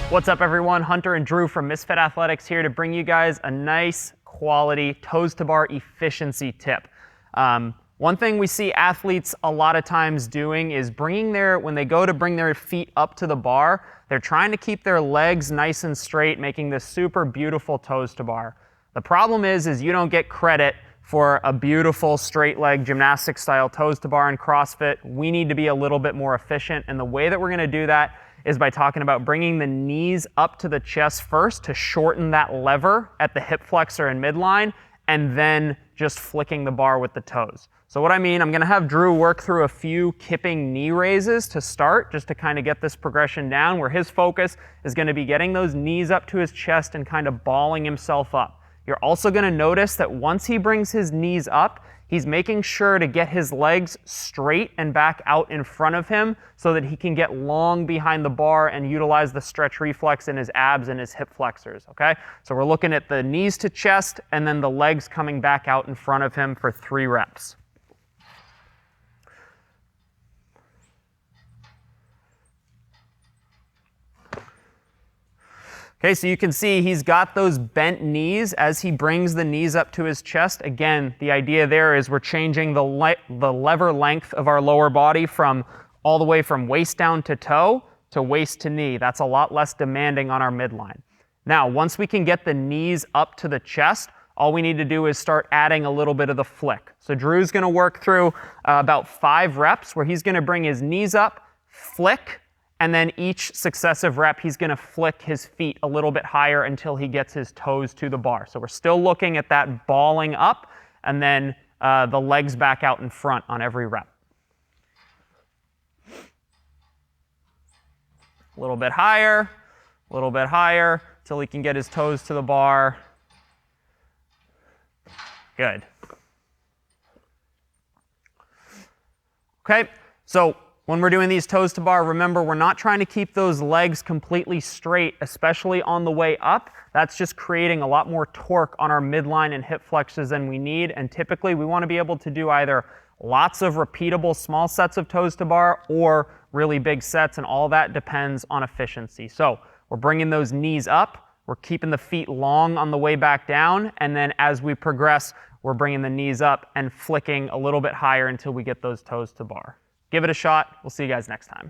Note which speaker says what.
Speaker 1: What's up everyone, Hunter and Drew from Misfit Athletics here to bring you guys a nice quality toes to bar efficiency tip. One thing we see athletes a lot of times doing is when they go to bring their feet up to the bar, they're trying to keep their legs nice and straight, making this super beautiful toes to bar. The problem is you don't get credit for a beautiful straight leg gymnastics style toes to bar in CrossFit. We need to be a little bit more efficient, and the way that we're gonna do that is by talking about bringing the knees up to the chest first to shorten that lever at the hip flexor and midline, and then just flicking the bar with the toes. So what I mean, I'm gonna have Drew work through a few kipping knee raises to start, just to kind of get this progression down, where his focus is gonna be getting those knees up to his chest and kind of balling himself up. You're also gonna notice that once he brings his knees up, he's making sure to get his legs straight and back out in front of him so that he can get long behind the bar and utilize the stretch reflex in his abs and his hip flexors, okay? So we're looking at the knees to chest and then the legs coming back out in front of him for 3 reps. Okay, so you can see he's got those bent knees as he brings the knees up to his chest. Again, the idea there is we're changing the lever length of our lower body from all the way from waist down to toe to waist to knee. That's a lot less demanding on our midline. Now, once we can get the knees up to the chest, all we need to do is start adding a little bit of the flick. So Drew's gonna work through about 5 reps where he's gonna bring his knees up, flick, and then each successive rep, he's gonna flick his feet a little bit higher until he gets his toes to the bar. So we're still looking at that balling up and then the legs back out in front on every rep. A little bit higher, till he can get his toes to the bar. Good. Okay, so when we're doing these toes to bar, remember, we're not trying to keep those legs completely straight, especially on the way up. That's just creating a lot more torque on our midline and hip flexors than we need. And typically, we want to be able to do either lots of repeatable small sets of toes to bar or really big sets, and all that depends on efficiency. So we're bringing those knees up, we're keeping the feet long on the way back down, and then as we progress, we're bringing the knees up and flicking a little bit higher until we get those toes to bar. Give it a shot. We'll see you guys next time.